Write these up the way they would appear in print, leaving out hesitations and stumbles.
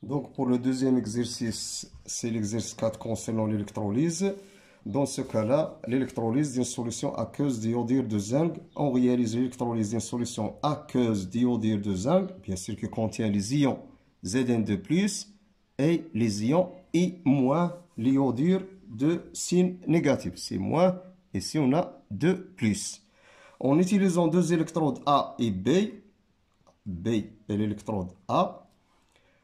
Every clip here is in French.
Donc pour le deuxième exercice, c'est l'exercice 4 concernant l'électrolyse. Dans ce cas-là, l'électrolyse d'une solution aqueuse d'iodure de zinc. On réalise l'électrolyse d'une solution aqueuse d'iodure de zinc, bien sûr qui contient les ions Zn2+, et les ions I-, l'iodure de signe négatif. C'est moins, ici on a 2+. En utilisant deux électrodes A et B est l'électrode A,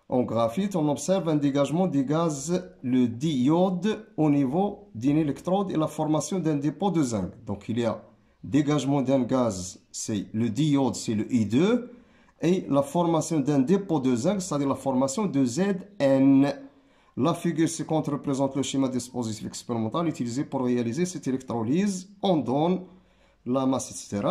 en graphite, on observe un dégagement des gaz, le diode, au niveau d'une électrode et la formation d'un dépôt de zinc. Donc, il y a dégagement d'un gaz, c'est le diode, c'est le I2, et la formation d'un dépôt de zinc, c'est-à-dire la formation de Zn. La figure ci-contre représente le schéma dispositif expérimental utilisé pour réaliser cette électrolyse. On donne la masse, etc.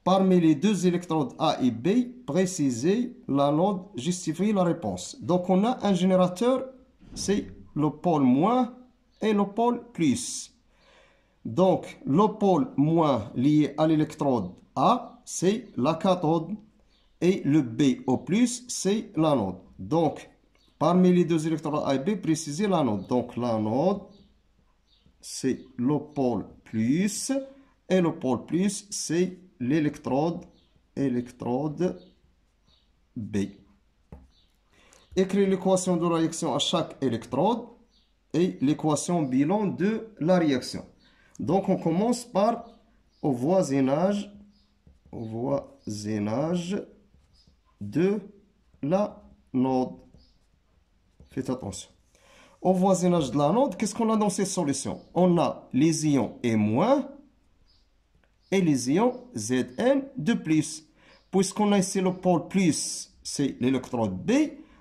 Parmi les deux électrodes A et B, précisez l'anode, justifiez la réponse. Donc on a un générateur, c'est le pôle moins et le pôle plus. Donc le pôle moins lié à l'électrode A, c'est la cathode, et le B au plus, c'est l'anode. Donc parmi les deux électrodes A et B, précisez l'anode. Donc l'anode, c'est le pôle plus, et le pôle plus, c'est l'électrode B. Écrire l'équation de réaction à chaque électrode et l'équation bilan de la réaction. Donc on commence par au voisinage de l'anode. Faites attention. Au voisinage de l'anode, qu'est-ce qu'on a dans cette solution? On a les ions et- et les ions Zn2+. Puisqu'on a ici le pôle plus, c'est l'électrode B,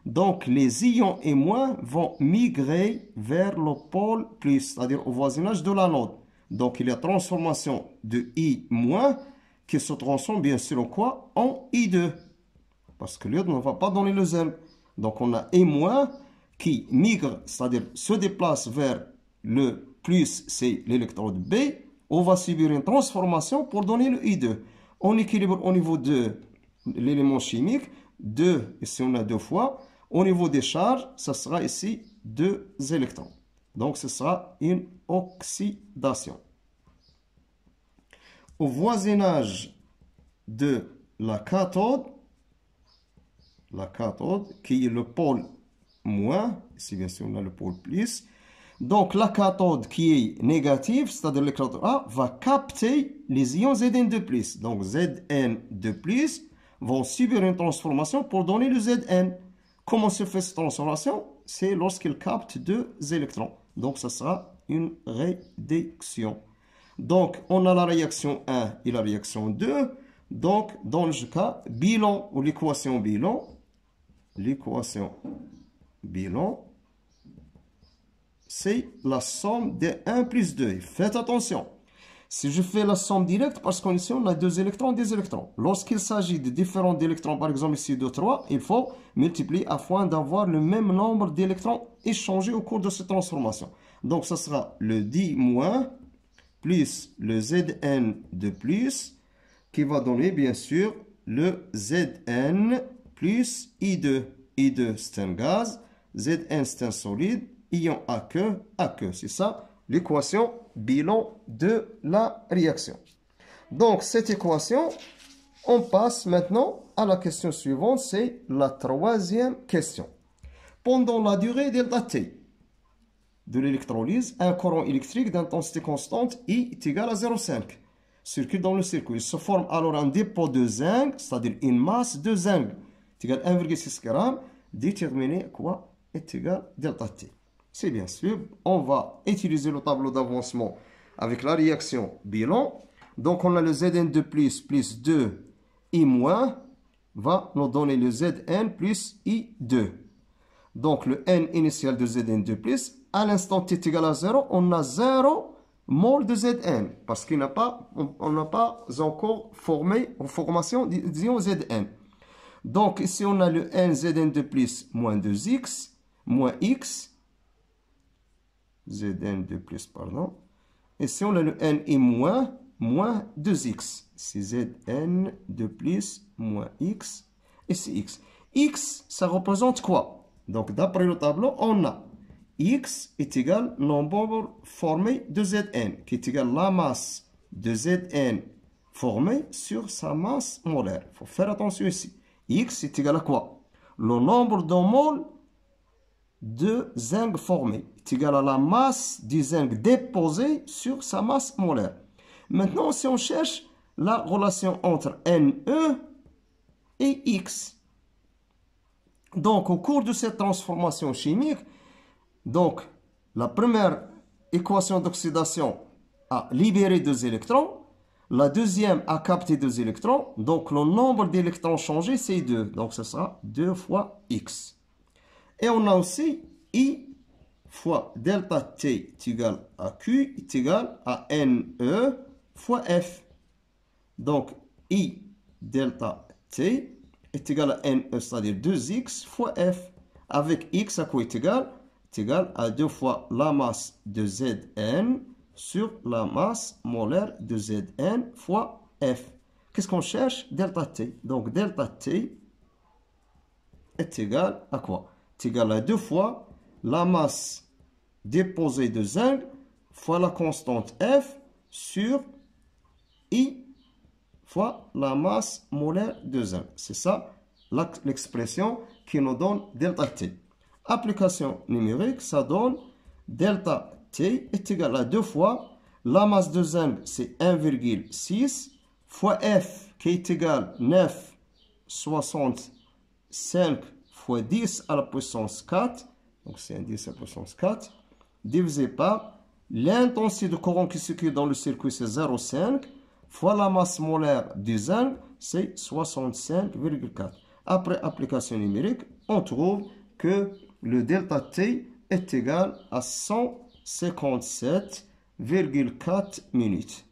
donc les ions et- vont migrer vers le pôle plus, c'est-à-dire au voisinage de l'anode. Donc il y a transformation de I- qui se transforme bien sûr en quoi? En I2. Parce que l'iode ne va pas donner le zinc. Donc on a I- qui migre, c'est-à-dire se déplace vers le plus, c'est l'électrode B. On va subir une transformation pour donner le I2. On équilibre au niveau de l'élément chimique. 2, ici on a 2 fois. Au niveau des charges, ça sera ici 2 électrons. Donc ce sera une oxydation. Au voisinage de la cathode, qui est le pôle moins, ici bien sûr on a le pôle plus. Donc la cathode qui est négative, c'est-à-dire l'électrode A, va capter les ions Zn2+. Donc Zn2+, vont subir une transformation pour donner le Zn. Comment se fait cette transformation? C'est lorsqu'il capte 2 électrons. Donc ça sera une réduction. Donc on a la réaction 1 et la réaction 2. Donc dans le cas bilan ou l'équation bilan, c'est la somme de 1 plus 2. Faites attention. Si je fais la somme directe, parce qu'ici on a 2 électrons, des électrons. Lorsqu'il s'agit de différents électrons, par exemple ici de 3, il faut multiplier afin d'avoir le même nombre d'électrons échangés au cours de cette transformation. Donc ça sera le di- plus le Zn2+, qui va donner bien sûr le Zn plus I2. I2 c'est un gaz, Zn c'est un solide, ion aqueux. C'est ça l'équation bilan de la réaction. Donc cette équation, on passe maintenant à la question suivante, c'est la troisième question. Pendant la durée delta T de l'électrolyse, un courant électrique d'intensité constante I est égal à 0,5 circule dans le circuit. Il se forme alors un dépôt de zinc, c'est-à-dire une masse de zinc est égal à 1,6 g, déterminé quoi est égal delta T. C'est bien sûr, on va utiliser le tableau d'avancement avec la réaction bilan. Donc on a le Zn2 plus 2 I- va nous donner le Zn plus I2. Donc le N initial de Zn2+, à l'instant T est égal à 0, on a 0 mol de Zn, parce qu'on n'a pas encore formé en formation d'ion Zn. Donc ici on a le N Zn2+, moins 2x, moins x, Zn2+, pardon. Ici on a le N et moins 2x. C'est Zn2+, moins x, et c'est x. X, ça représente quoi? Donc, d'après le tableau, on a X est égal au nombre formé de Zn, qui est égal à la masse de Zn formée sur sa masse molaire. Il faut faire attention ici. X est égal à quoi? Le nombre de moles de zinc formé est égal à la masse du zinc déposé sur sa masse molaire. Maintenant, si on cherche la relation entre Ne et X. Donc, au cours de cette transformation chimique, donc, la première équation d'oxydation a libéré 2 électrons. La deuxième a capté 2 électrons. Donc, le nombre d'électrons changés, c'est 2. Donc, ce sera 2 fois X. Et on a aussi I fois delta T est égal à Q est égal à Ne fois F. Donc, I delta T est égal à Ne, c'est-à-dire 2X fois F. Avec X, à quoi est égal? Est égal à 2 fois la masse de Zn sur la masse molaire de Zn fois F. Qu'est-ce qu'on cherche? Delta T. Donc, delta T est égal à quoi? Est égal à 2 fois la masse déposée de zinc fois la constante F sur I fois la masse molaire de zinc. C'est ça l'expression qui nous donne delta T. Application numérique, ça donne delta T est égal à 2 fois la masse de zinc, c'est 1,6 fois F qui est égal à 9,65 fois 10 à la puissance 4, donc c'est un 10 à la puissance 4, divisé par l'intensité de courant qui circule dans le circuit, c'est 0,5, fois la masse molaire du zinc, c'est 65,4. Après application numérique, on trouve que le delta T est égal à 157,4 minutes.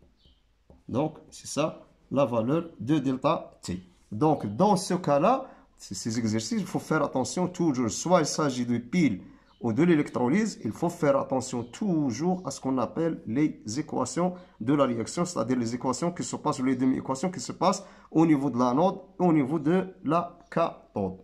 Donc, c'est ça la valeur de delta T. Donc, dans ce cas-là, ces exercices, il faut faire attention toujours. Soit il s'agit de pile ou de l'électrolyse, il faut faire attention toujours à ce qu'on appelle les équations de la réaction, c'est-à-dire les équations qui se passent, les demi-équations qui se passent au niveau de l'anode et au niveau de la cathode.